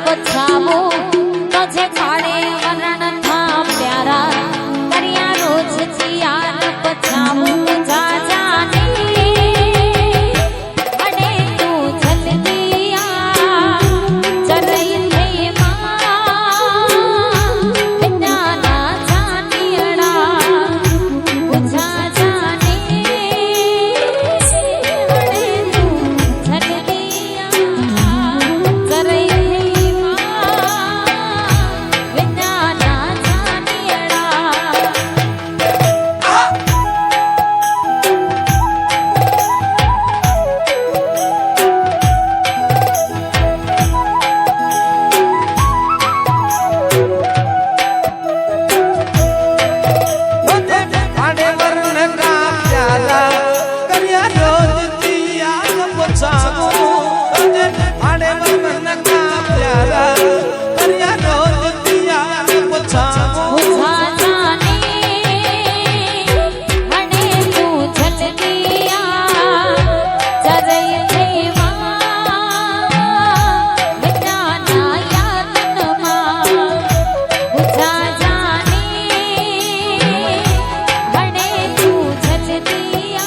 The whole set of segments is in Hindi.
पछावो तुझे खाड़े वरण था प्यारा करिया रोज जियान पछावो जा जाने अड़े तू जल्दिया चरई थे मां बिना ना जानियड़ा बुझा जाने अड़े तू जल्दिया चरई थे मां बिना ना जानियड़ा आड़े वरण का प्यारा करिया रोज दिया पछावो आड़े वरण का प्यारा करिया रोज दिया पछावो बुझा जाने अड़े तू जल्दिया चरई थे मां बिना ना याद मां बुझा जाने अड़े तू जल्दिया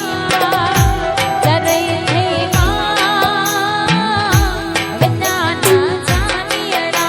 चरई थे मां बिना ना जानियड़ा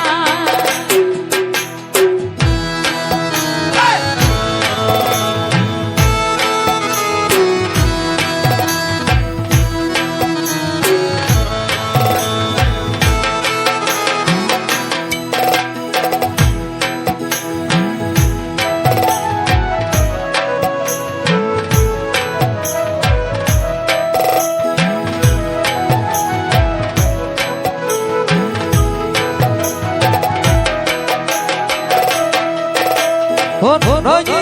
हो रोजी